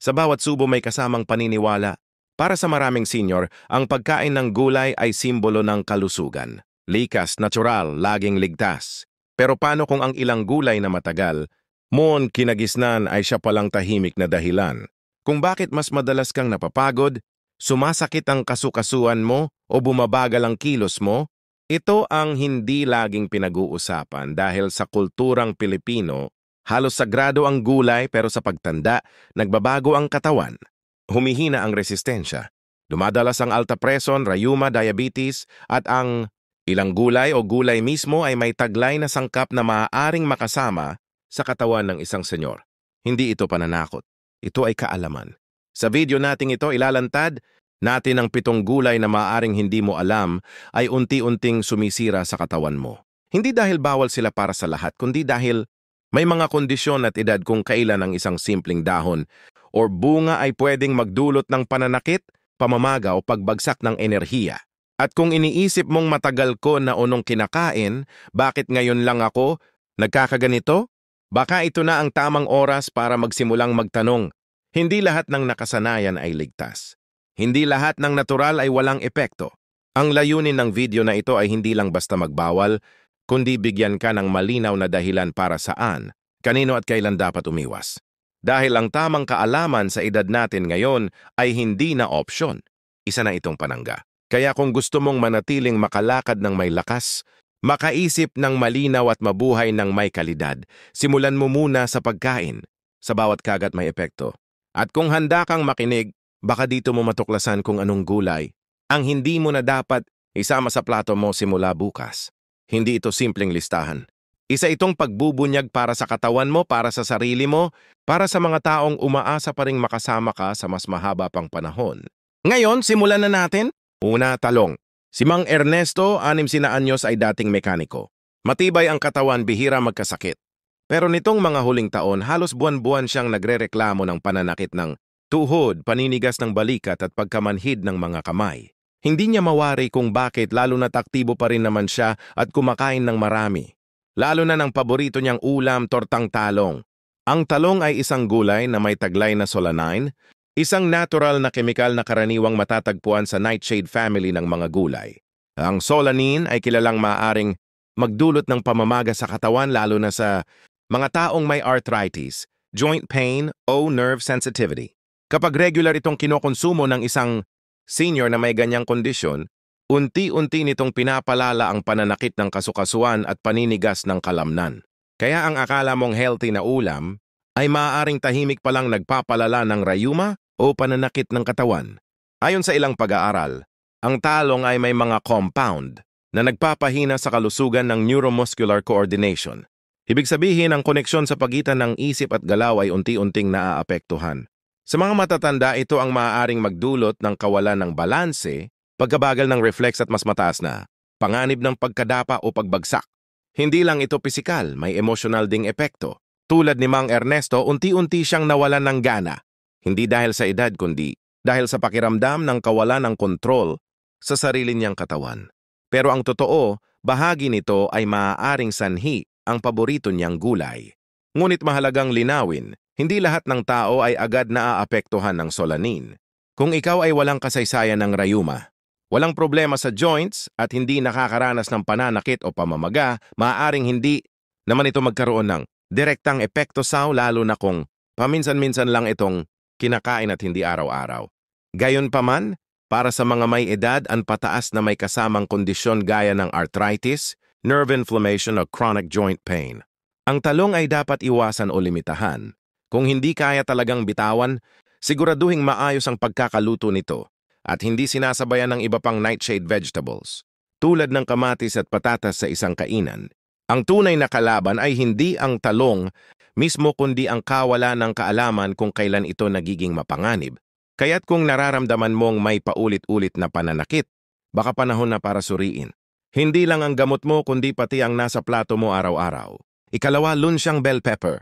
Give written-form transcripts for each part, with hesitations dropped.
Sa bawat subo may kasamang paniniwala. Para sa maraming senior, ang pagkain ng gulay ay simbolo ng kalusugan. Likas, natural, laging ligtas. Pero paano kung ang ilang gulay na matagal, kinagisnan ay siya palang tahimik na dahilan? Kung bakit mas madalas kang napapagod, sumasakit ang kasukasuan mo o bumabagal ang kilos mo, ito ang hindi laging pinag-uusapan dahil sa kulturang Pilipino, halos sagrado ang gulay pero sa pagtanda, nagbabago ang katawan. Humihina ang resistensya. Dumadalas ang alta presyon, rayuma, diabetes, at ang ilang gulay o gulay mismo ay may taglay na sangkap na maaaring makasama sa katawan ng isang senyor. Hindi ito pananakot. Ito ay kaalaman. Sa video nating ito, ilalantad natin ang 7 gulay na maaaring hindi mo alam ay unti-unting sumisira sa katawan mo. Hindi dahil bawal sila para sa lahat, kundi dahil may mga kondisyon at edad kung kailan ang isang simpleng dahon o bunga ay pwedeng magdulot ng pananakit, pamamaga o pagbagsak ng enerhiya. At kung iniisip mong matagal ko na unong kinakain, bakit ngayon lang ako nagkakaganito? Baka ito na ang tamang oras para magsimulang magtanong. Hindi lahat ng nakasanayan ay ligtas. Hindi lahat ng natural ay walang epekto. Ang layunin ng video na ito ay hindi lang basta magbawal, kundi bigyan ka ng malinaw na dahilan para saan, kanino at kailan dapat umiwas. Dahil ang tamang kaalaman sa edad natin ngayon ay hindi na opsyon. Isa na itong panangga. Kaya kung gusto mong manatiling makalakad ng may lakas, makaisip ng malinaw at mabuhay ng may kalidad, simulan mo muna sa pagkain. Sa bawat kagat may epekto. At kung handa kang makinig, baka dito mo matuklasan kung anong gulay ang hindi mo na dapat isama sa plato mo simula bukas. Hindi ito simpleng listahan. Isa itong pagbubunyag para sa katawan mo, para sa sarili mo, para sa mga taong umaasa pa ring makasama ka sa mas mahaba pang panahon. Ngayon, simulan na natin. Una, talong. Si Mang Ernesto, 60 anyos ay dating mekaniko. Matibay ang katawan, bihira magkasakit. Pero nitong mga huling taon, halos buwan-buwan siyang nagrereklamo ng pananakit ng tuhod, paninigas ng balikat at pagkamanhid ng mga kamay. Hindi niya mawari kung bakit lalo na't aktibo pa rin naman siya at kumakain ng marami. Lalo na ng paborito niyang ulam, tortang talong. Ang talong ay isang gulay na may taglay na solanine, isang natural na kemikal na karaniwang matatagpuan sa nightshade family ng mga gulay. Ang solanine ay kilalang maaaring magdulot ng pamamaga sa katawan lalo na sa mga taong may arthritis, joint pain o nerve sensitivity. Kapag regular itong kinokonsumo ng isang senior na may ganyang kondisyon, unti-unti nitong pinapalala ang pananakit ng kasukasuan at paninigas ng kalamnan. Kaya ang akala mong healthy na ulam ay maaaring tahimik palang nagpapalala ng rayuma o pananakit ng katawan. Ayon sa ilang pag-aaral, ang talong ay may mga compound na nagpapahina sa kalusugan ng neuromuscular coordination. Ibig sabihin, ang koneksyon sa pagitan ng isip at galaw ay unti-unting naaapektuhan. Sa mga matatanda, ito ang maaaring magdulot ng kawalan ng balanse, pagkabagal ng reflex at mas mataas na panganib ng pagkadapa o pagbagsak. Hindi lang ito pisikal, may emosyonal ding epekto. Tulad ni Mang Ernesto, unti-unti siyang nawalan ng gana. Hindi dahil sa edad, kundi dahil sa pakiramdam ng kawalan ng kontrol sa sarili niyang katawan. Pero ang totoo, bahagi nito ay maaaring sanhi ang paborito niyang gulay. Ngunit mahalagang linawin, hindi lahat ng tao ay agad naaapektuhan ng solanine. Kung ikaw ay walang kasaysayan ng rayuma, walang problema sa joints at hindi nakakaranas ng pananakit o pamamaga, maaaring hindi naman ito magkaroon ng direktang epekto lalo na kung paminsan-minsan lang itong kinakain at hindi araw-araw. Gayunpaman, para sa mga may edad at pataas na may kasamang kondisyon gaya ng arthritis, nerve inflammation o chronic joint pain, ang talong ay dapat iwasan o limitahan. Kung hindi kaya talagang bitawan, siguraduhing maayos ang pagkakaluto nito at hindi sinasabayan ng iba pang nightshade vegetables, tulad ng kamatis at patatas sa isang kainan. Ang tunay na kalaban ay hindi ang talong mismo kundi ang kawalan ng kaalaman kung kailan ito nagiging mapanganib. Kaya't kung nararamdaman mong may paulit-ulit na pananakit, baka panahon na para suriin. Hindi lang ang gamot mo kundi pati ang nasa plato mo araw-araw. Ikalawa, lunsyang bell pepper.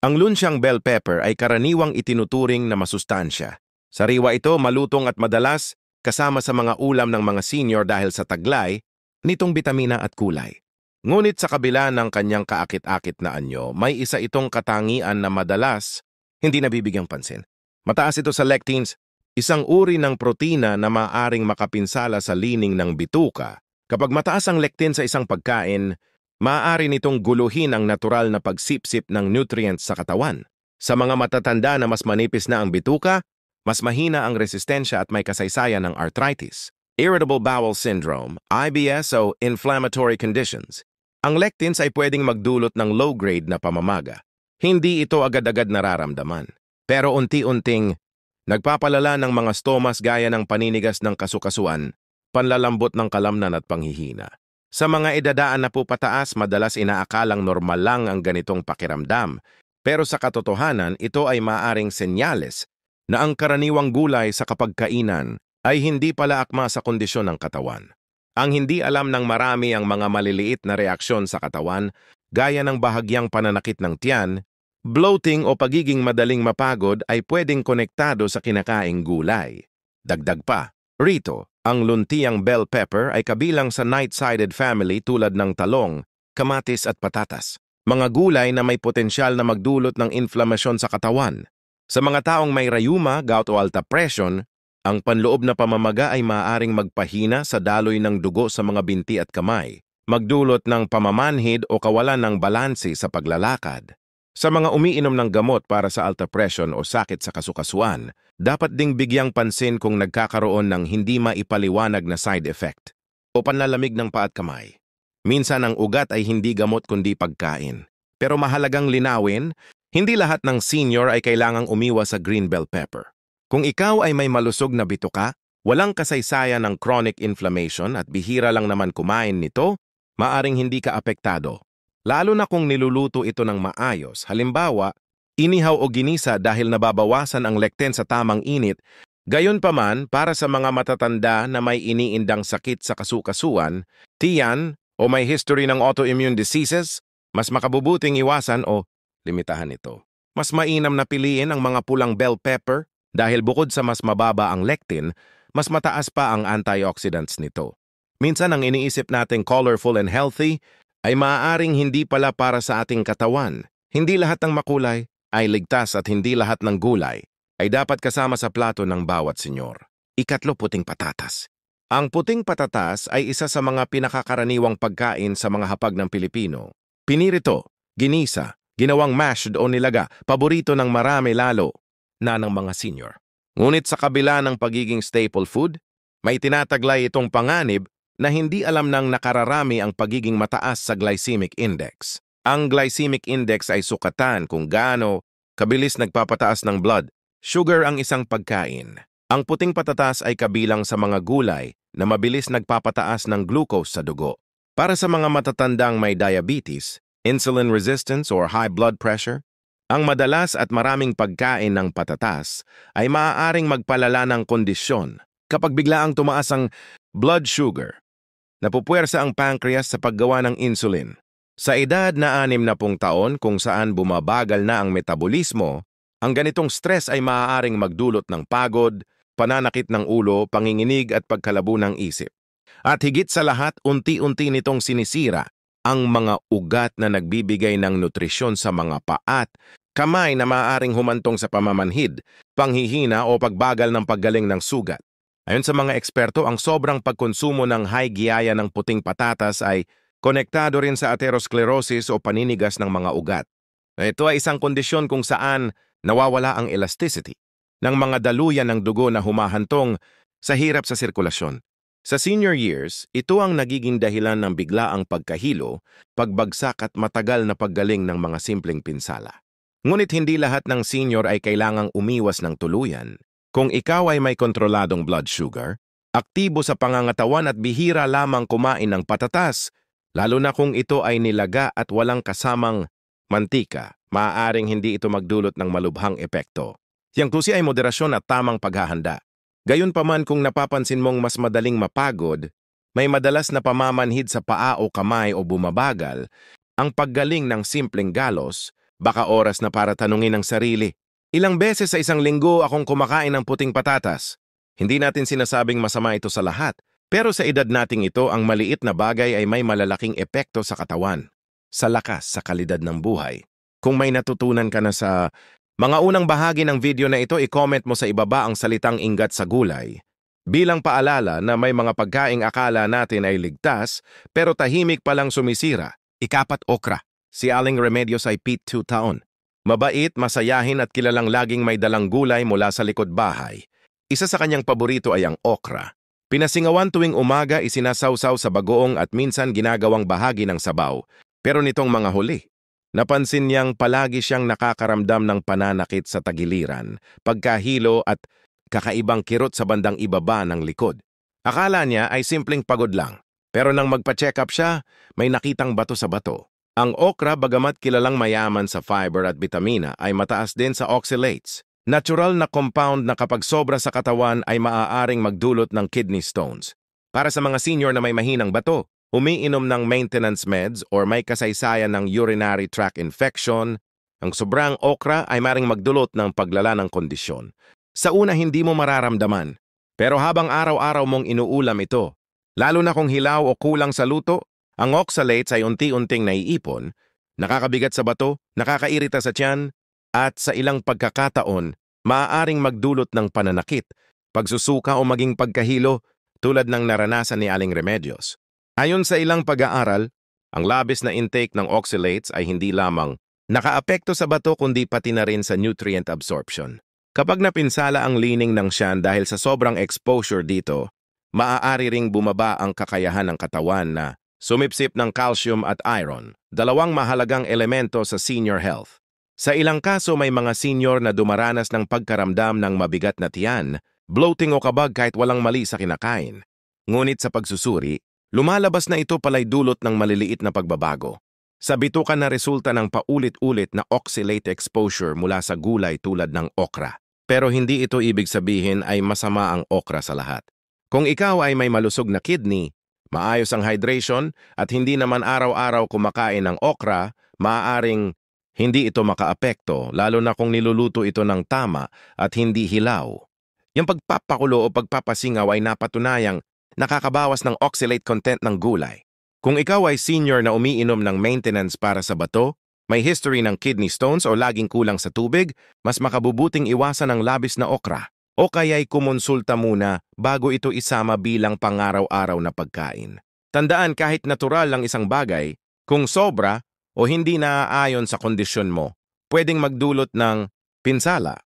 Ang lunsyang bell pepper ay karaniwang itinuturing na masustansya. Sariwa ito, malutong at madalas kasama sa mga ulam ng mga senior dahil sa taglay nitong bitamina at kulay. Ngunit sa kabila ng kanyang kaakit-akit na anyo, may isa itong katangian na madalas hindi nabibigyang pansin. Mataas ito sa lectins, isang uri ng protina na maaaring makapinsala sa lining ng bituka. Kapag mataas ang lectin sa isang pagkain, maaari nitong guluhin ang natural na pagsipsip ng nutrients sa katawan. Sa mga matatanda na mas manipis na ang bituka, mas mahina ang resistensya at may kasaysayan ng arthritis, irritable bowel syndrome, IBS o inflammatory conditions. Ang lectins ay pwedeng magdulot ng low-grade na pamamaga. Hindi ito agad-agad nararamdaman. Pero unti-unting, nagpapalala ng mga stomas gaya ng paninigas ng kasukasuan, panlalambot ng kalamnan at panghihina. Sa mga edadaan na po pataas, madalas inaakalang normal lang ang ganitong pakiramdam. Pero sa katotohanan, ito ay maaring senyales na ang karaniwang gulay sa kapagkainan ay hindi pala akma sa kondisyon ng katawan. Ang hindi alam ng marami ang mga maliliit na reaksyon sa katawan, gaya ng bahagyang pananakit ng tiyan, bloating o pagiging madaling mapagod ay pwedeng konektado sa kinakaing gulay. Dagdag pa, rito, ang luntiang bell pepper ay kabilang sa night-sided family tulad ng talong, kamatis at patatas. Mga gulay na may potensyal na magdulot ng inflamasyon sa katawan. Sa mga taong may rayuma, gout o alta presyon, ang panloob na pamamaga ay maaaring magpahina sa daloy ng dugo sa mga binti at kamay, magdulot ng pamamanhid o kawalan ng balanse sa paglalakad. Sa mga umiinom ng gamot para sa alta presyon o sakit sa kasukasuan, dapat ding bigyang pansin kung nagkakaroon ng hindi maipaliwanag na side effect o panlalamig ng paa at kamay. Minsan ang ugat ay hindi gamot kundi pagkain. Pero mahalagang linawin, hindi lahat ng senior ay kailangang umiwas sa green bell pepper. Kung ikaw ay may malusog na bituka, walang kasaysayan ng chronic inflammation at bihira lang naman kumain nito, maaring hindi ka apektado. Lalo na kung niluluto ito ng maayos. Halimbawa, inihaw o ginisa dahil nababawasan ang lectin sa tamang init. Gayunpaman, para sa mga matatanda na may iniindang sakit sa kasukasuan, tiyan o may history ng autoimmune diseases, mas makabubuting iwasan o limitahan ito. Mas mainam na piliin ang mga pulang bell pepper dahil bukod sa mas mababa ang lectin, mas mataas pa ang antioxidants nito. Minsan ang iniisip nating colorful and healthy ay maaaring hindi pala para sa ating katawan. Hindi lahat ng makulay ay ligtas at hindi lahat ng gulay ay dapat kasama sa plato ng bawat senyor. Ikatlo, puting patatas. Ang puting patatas ay isa sa mga pinakakaraniwang pagkain sa mga hapag ng Pilipino. Pinirito, ginisa, ginawang mashed o nilaga, paborito ng marami lalo na ng mga senior. Ngunit sa kabila ng pagiging staple food, may tinataglay itong panganib na hindi alam ng nakararami ang pagiging mataas sa glycemic index. Ang glycemic index ay sukatan kung gaano kabilis nagpapataas ng blood sugar ang isang pagkain. Ang puting patatas ay kabilang sa mga gulay na mabilis nagpapataas ng glucose sa dugo. Para sa mga matatandang may diabetes, insulin resistance or high blood pressure, ang madalas at maraming pagkain ng patatas ay maaaring magpalala ng kondisyon kapag biglaang tumaas ang blood sugar. Napupuwersa ang pancreas sa paggawa ng insulin. Sa edad na 60 taon kung saan bumabagal na ang metabolismo, ang ganitong stress ay maaaring magdulot ng pagod, pananakit ng ulo, panginginig at pagkalabo ng isip. At higit sa lahat, unti-unti nitong sinisira ang mga ugat na nagbibigay ng nutrisyon sa mga paa at kamay na maaaring humantong sa pamamanhid, panghihina o pagbagal ng paggaling ng sugat. Ayon sa mga eksperto, ang sobrang pagkonsumo ng high giyaya ng puting patatas ay konektado rin sa atherosclerosis o paninigas ng mga ugat. Ito ay isang kondisyon kung saan nawawala ang elasticity ng mga daluyan ng dugo na humahantong sa hirap sa sirkulasyon. Sa senior years, ito ang nagiging dahilan ng biglaang pagkahilo, pagbagsak at matagal na paggaling ng mga simpleng pinsala. Ngunit hindi lahat ng senior ay kailangang umiwas ng tuluyan. Kung ikaw ay may kontroladong blood sugar, aktibo sa pangangatawan at bihira lamang kumain ng patatas, lalo na kung ito ay nilaga at walang kasamang mantika, maaaring hindi ito magdulot ng malubhang epekto. Yang tusi ay moderasyon at tamang paghahanda. Gayunpaman kung napapansin mong mas madaling mapagod, may madalas na pamamanhid sa paa o kamay o bumabagal, ang paggaling ng simpleng galos, baka oras na para tanungin ang sarili. Ilang beses sa isang linggo akong kumakain ng puting patatas. Hindi natin sinasabing masama ito sa lahat, pero sa edad nating ito, ang maliit na bagay ay may malalaking epekto sa katawan, sa lakas, sa kalidad ng buhay. Kung may natutunan ka na sa Mga unang bahagi ng video na ito, i-comment mo sa ibaba ang salitang ingat sa gulay. Bilang paalala na may mga pagkaing akala natin ay ligtas, pero tahimik palang sumisira. Ikapat, okra. Si Aling Remedios ay 2 taon. Mabait, masayahin at kilalang laging may dalang gulay mula sa likod bahay. Isa sa kanyang paborito ay ang okra. Pinasingawan tuwing umaga, isinasawsaw sa bagoong at minsan ginagawang bahagi ng sabaw. Pero nitong mga huli, napansin niyang palagi siyang nakakaramdam ng pananakit sa tagiliran, pagkahilo at kakaibang kirot sa bandang ibaba ng likod. Akala niya ay simpleng pagod lang. Pero nang magpa-check up siya, may nakitang bato sa bato. Ang okra, bagamat kilalang mayaman sa fiber at bitamina, ay mataas din sa oxalates. Natural na compound na kapag sobra sa katawan ay maaaring magdulot ng kidney stones. Para sa mga senior na may mahinang bato, umiinom ng maintenance meds or may kasaysayan ng urinary tract infection, ang sobrang okra ay maring magdulot ng paglala ng kondisyon. Sa una hindi mo mararamdaman, pero habang araw-araw mong inuulam ito, lalo na kung hilaw o kulang sa luto, ang oxalates ay unti-unting naiipon, nakakabigat sa bato, nakakairita sa tiyan, at sa ilang pagkakataon, maaaring magdulot ng pananakit, pagsusuka o maging pagkahilo tulad ng naranasan ni Aling Remedios. Ayon sa ilang pag-aaral, ang labis na intake ng oxalates ay hindi lamang nakaapekto sa bato kundi pati na rin sa nutrient absorption. Kapag napinsala ang lining ng tiyan dahil sa sobrang exposure dito, maaari ring bumaba ang kakayahan ng katawan na sumipsip ng calcium at iron, dalawang mahalagang elemento sa senior health. Sa ilang kaso may mga senior na dumaranas ng pagkaramdam ng mabigat na tiyan, bloating o kabag kahit walang mali sa kinakain. Ngunit sa pagsusuri, lumalabas na ito pala'y dulot ng maliliit na pagbabago. Sa bitukan na resulta ng paulit-ulit na oxalate exposure mula sa gulay tulad ng okra. Pero hindi ito ibig sabihin ay masama ang okra sa lahat. Kung ikaw ay may malusog na kidney, maayos ang hydration at hindi naman araw-araw kumakain ng okra, maaaring hindi ito makaapekto, lalo na kung niluluto ito ng tama at hindi hilaw. Yung pagpapakulo o pagpapasingaw ay napatunayang nakakabawas ng oxalate content ng gulay. Kung ikaw ay senior na umiinom ng maintenance para sa bato, may history ng kidney stones o laging kulang sa tubig, mas makabubuting iwasan ang labis na okra. O kaya'y kumonsulta muna bago ito isama bilang pangaraw-araw na pagkain. Tandaan kahit natural lang isang bagay, kung sobra, o hindi naaayon sa kondisyon mo, pwedeng magdulot ng pinsala.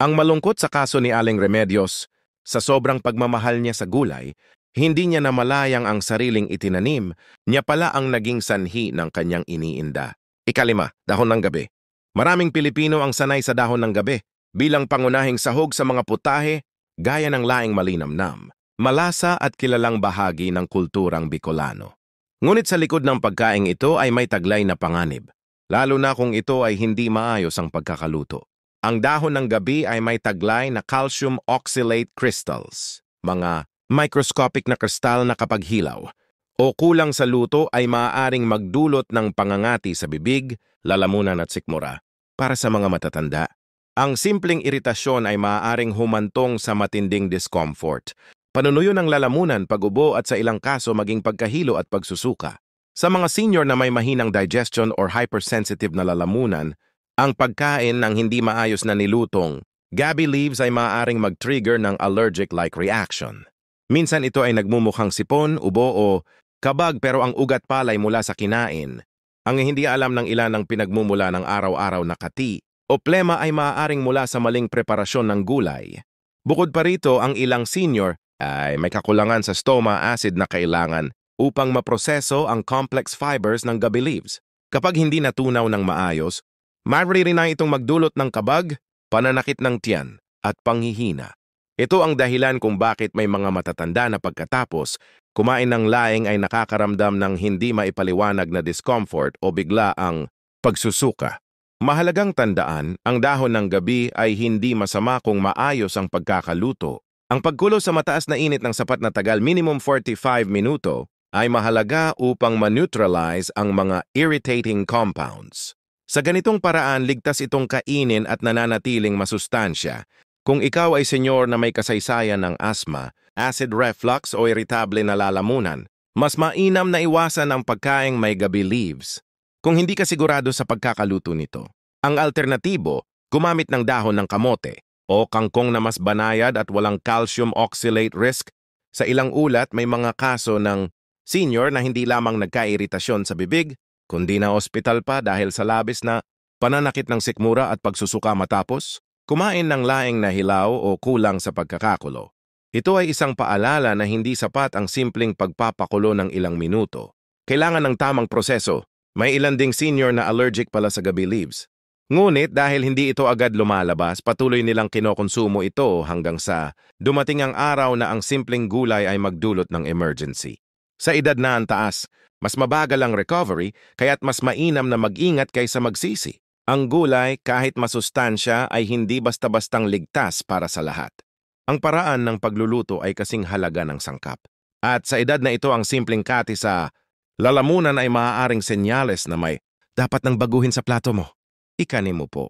Ang malungkot sa kaso ni Aling Remedios, sa sobrang pagmamahal niya sa gulay, hindi niya namalayang ang sariling itinanim, niya pala ang naging sanhi ng kanyang iniinda. Ikalima, dahon ng gabi. Maraming Pilipino ang sanay sa dahon ng gabi, bilang pangunahing sahog sa mga putahe, gaya ng laing malinamnam, malasa at kilalang bahagi ng kulturang Bicolano. Ngunit sa likod ng pagkaing ito ay may taglay na panganib, lalo na kung ito ay hindi maayos ang pagkakaluto. Ang dahon ng gabi ay may taglay na calcium oxalate crystals, mga microscopic na kristal na kapag hilaw o kulang sa luto ay maaaring magdulot ng pangangati sa bibig, lalamunan at sikmura. Para sa mga matatanda, ang simpleng iritasyon ay maaaring humantong sa matinding discomfort, panunuyo ng lalamunan, pag-ubo at sa ilang kaso maging pagkahilo at pagsusuka. Sa mga senior na may mahinang digestion or hypersensitive na lalamunan, ang pagkain ng hindi maayos na nilutong gabi leaves ay maaaring mag-trigger ng allergic-like reaction. Minsan ito ay nagmumukhang sipon, ubo o kabag pero ang ugat palay mula sa kinain. Ang hindi alam ng ilan ng pinagmumula ng araw-araw na kati o plema ay maaaring mula sa maling preparasyon ng gulay. Bukod pa rito, ang ilang senior ay may kakulangan sa stoma acid na kailangan upang maproseso ang complex fibers ng gabi leaves. Kapag hindi natunaw ng maayos, maaari na itong magdulot ng kabag, pananakit ng tiyan, at panghihina. Ito ang dahilan kung bakit may mga matatanda na pagkatapos, kumain ng laing ay nakakaramdam ng hindi maipaliwanag na discomfort o bigla ang pagsusuka. Mahalagang tandaan, ang dahon ng gabi ay hindi masama kung maayos ang pagkakaluto. Ang pagkulo sa mataas na init ng sapat na tagal, minimum 45 minuto, ay mahalaga upang ma-neutralize ang mga irritating compounds. Sa ganitong paraan, ligtas itong kainin at nananatiling masustansya. Kung ikaw ay senyor na may kasaysayan ng asthma, acid reflux o irritable na lalamunan, mas mainam na iwasan ang pagkaing may gabi leaves. Kung hindi ka sigurado sa pagkakaluto nito, ang alternatibo, Gumamit ng dahon ng kamote o kangkong na mas banayad at walang calcium oxalate risk. Sa ilang ulat, may mga kaso ng senior na hindi lamang nagkairitasyon sa bibig, kundi na ospital pa dahil sa labis na pananakit ng sikmura at pagsusuka matapos kumain ng laing na hilaw o kulang sa pagkakakulo. Ito ay isang paalala na hindi sapat ang simpleng pagpapakulo ng ilang minuto. Kailangan ng tamang proseso. May ilan ding senior na allergic pala sa gabi leaves. Ngunit dahil hindi ito agad lumalabas, patuloy nilang kinokonsumo ito hanggang sa dumating ang araw na ang simpleng gulay ay magdulot ng emergency. Sa edad na ang taas, mas mabagal ang recovery kaya't mas mainam na mag-ingat kaysa magsisi. Ang gulay kahit masustansya ay hindi basta-bastang ligtas para sa lahat. Ang paraan ng pagluluto ay kasing halaga ng sangkap. At sa edad na ito ang simpleng kati sa lalamunan ay maaaring senyales na may dapat nang baguhin sa plato mo. Ikanin mo po.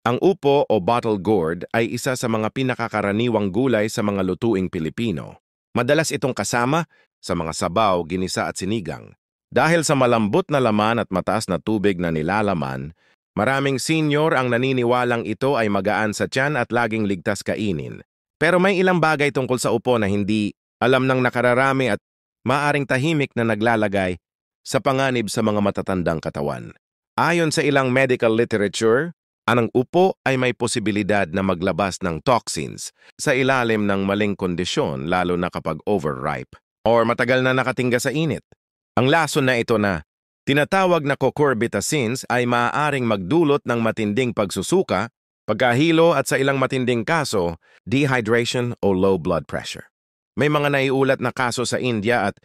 Ang upo o bottle gourd ay isa sa mga pinakakaraniwang gulay sa mga lutuing Pilipino. Madalas itong kasama sa mga sabaw, ginisa at sinigang. Dahil sa malambot na laman at mataas na tubig na nilalaman, maraming senior ang naniniwalang ito ay magaan sa tiyan at laging ligtas kainin. Pero may ilang bagay tungkol sa upo na hindi alam ng nakararami at maaring tahimik na naglalagay sa panganib sa mga matatandang katawan. Ayon sa ilang medical literature, ang upo ay may posibilidad na maglabas ng toxins sa ilalim ng maling kondisyon lalo na kapag overripe or matagal na nakatingga sa init. Ang lason na ito na tinatawag na cucurbitacins ay maaaring magdulot ng matinding pagsusuka, pagkahilo at sa ilang matinding kaso, dehydration o low blood pressure. May mga naiulat na kaso sa India at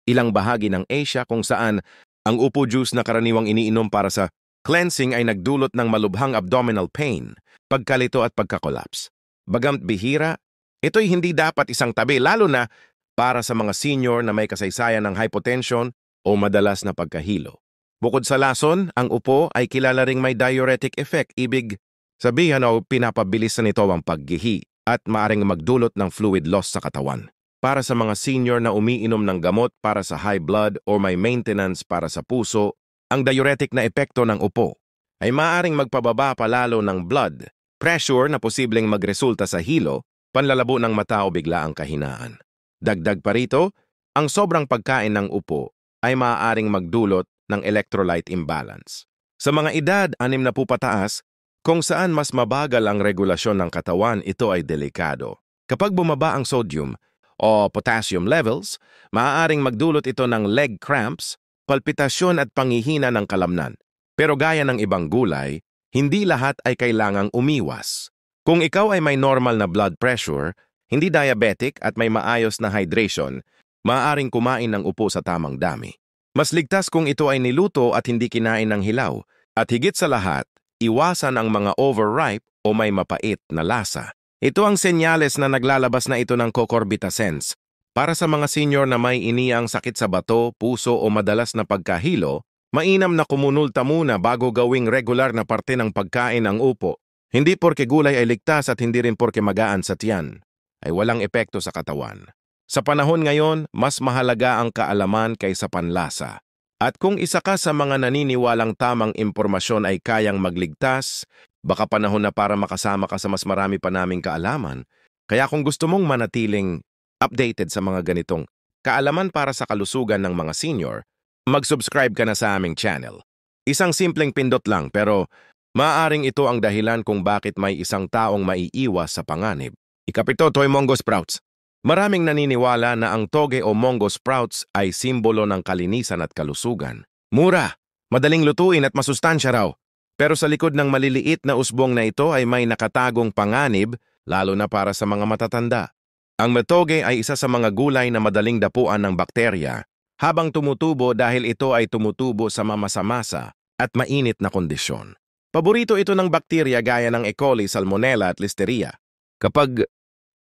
ilang bahagi ng Asia kung saan ang upo juice na karaniwang iniinom para sa cleansing ay nagdulot ng malubhang abdominal pain, pagkalito at pagkakolaps. Bagamat bihira, ito'y hindi dapat isang tabi lalo na para sa mga senior na may kasaysayan ng hypotension o madalas na pagkahilo. Bukod sa lason, ang upo ay kilala ring may diuretic effect, ibig sabihin o pinapabilis na nito ang paggihi at maaring magdulot ng fluid loss sa katawan. Para sa mga senior na umiinom ng gamot para sa high blood o may maintenance para sa puso, ang diuretic na epekto ng upo ay maaaring magpababa palalo ng blood pressure na posibleng magresulta sa hilo, panlalabo ng mata o biglaang kahinaan. Dagdag pa rito, ang sobrang pagkain ng upo ay maaaring magdulot ng electrolyte imbalance. Sa mga edad 60 pataas, kung saan mas mabagal ang regulasyon ng katawan, ito ay delikado. Kapag bumaba ang sodium o potassium levels, maaaring magdulot ito ng leg cramps, palpitasyon at panghihina ng kalamnan. Pero gaya ng ibang gulay, hindi lahat ay kailangang umiwas. Kung ikaw ay may normal na blood pressure, hindi diabetic at may maayos na hydration, maaaring kumain ng upo sa tamang dami. Mas ligtas kung ito ay niluto at hindi kinain ng hilaw. At higit sa lahat, iwasan ang mga overripe o may mapait na lasa. Ito ang senyales na naglalabas na ito ng cucurbitacins. Para sa mga senior na may iniyang sakit sa bato, puso o madalas na pagkahilo, mainam na kumunulta muna bago gawing regular na parte ng pagkain ang upo. Hindi porke gulay ay ligtas at hindi rin porke magaan sa tiyan ay walang epekto sa katawan. Sa panahon ngayon, mas mahalaga ang kaalaman kaysa panlasa. At kung isa ka sa mga naniniwalang tamang impormasyon ay kayang magligtas, baka panahon na para makasama ka sa mas marami pa naming kaalaman. Kaya kung gusto mong manatiling updated sa mga ganitong kaalaman para sa kalusugan ng mga senior, mag-subscribe ka na sa aming channel. Isang simpleng pindot lang pero maaaring ito ang dahilan kung bakit may isang taong maiiwas sa panganib. Ikapito, Toy Mongo Sprouts. Maraming naniniwala na ang toge o mongo sprouts ay simbolo ng kalinisan at kalusugan. Mura, madaling lutuin at masustansya raw. Pero sa likod ng maliliit na usbong na ito ay may nakatagong panganib, lalo na para sa mga matatanda. Ang toge ay isa sa mga gulay na madaling dapuan ng bakterya, habang tumutubo dahil ito ay tumutubo sa mamasa-masa at mainit na kondisyon. Paborito ito ng bakterya gaya ng E. coli, Salmonella at Listeria. Kapag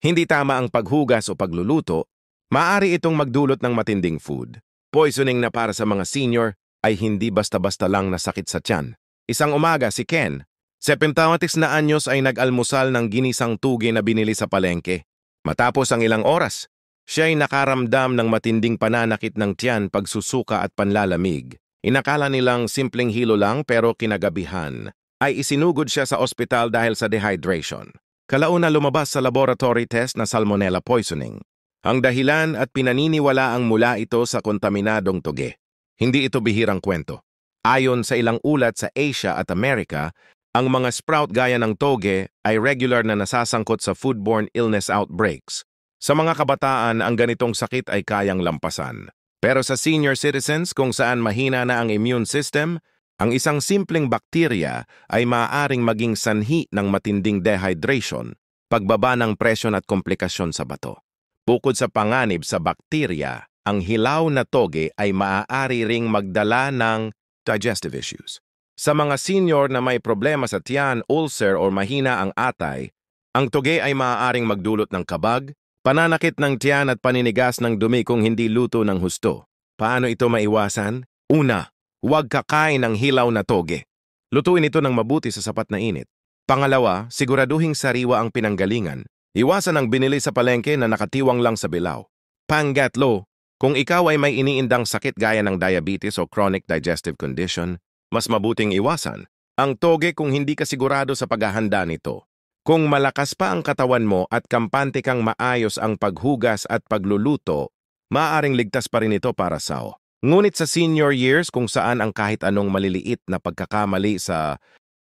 hindi tama ang paghugas o pagluluto, maaari itong magdulot ng matinding food poisoning na para sa mga senior ay hindi basta-basta lang na sakit sa tiyan. Isang umaga si Ken, 70 na anyos ay nag-almusal ng ginisang tuge na binili sa palengke. Matapos ang ilang oras, siya ay nakaramdam ng matinding pananakit ng tiyan, pagsusuka at panlalamig. Inakala nilang simpleng hilo lang pero kinagabihan ay isinugod siya sa ospital dahil sa dehydration. Kalauna lumabas sa laboratory test na salmonella poisoning. Ang dahilan at pinaniniwala ang mula ito sa kontaminadong toge. Hindi ito bihirang kwento. Ayon sa ilang ulat sa Asia at Amerika, ang mga sprout gaya ng toge ay regular na nasasangkot sa foodborne illness outbreaks. Sa mga kabataan, ang ganitong sakit ay kayang lampasan. Pero sa senior citizens kung saan mahina na ang immune system, ang isang simpleng bakterya ay maaaring maging sanhi ng matinding dehydration, pagbaba ng presyon at komplikasyon sa bato. Bukod sa panganib sa bakterya, ang hilaw na toge ay maaari ring magdala ng digestive issues. Sa mga senior na may problema sa tiyan, ulcer o mahina ang atay, ang toge ay maaaring magdulot ng kabag, pananakit ng tiyan at paninigas ng dumi kung hindi luto ng husto. Paano ito maiwasan? Una, huwag kakain ng hilaw na toge. Lutuin ito ng mabuti sa sapat na init. Pangalawa, siguraduhing sariwa ang pinanggalingan. Iwasan ang binili sa palengke na nakatiwang lang sa bilaw. Pangatlo, kung ikaw ay may iniindang sakit gaya ng diabetes o chronic digestive condition, mas mabuting iwasan ang toge kung hindi ka sigurado sa paghahanda nito. Kung malakas pa ang katawan mo at kampante kang maayos ang paghugas at pagluluto, maaaring ligtas pa rin ito para sa'yo. Ngunit sa senior years kung saan ang kahit anong maliliit na pagkakamali sa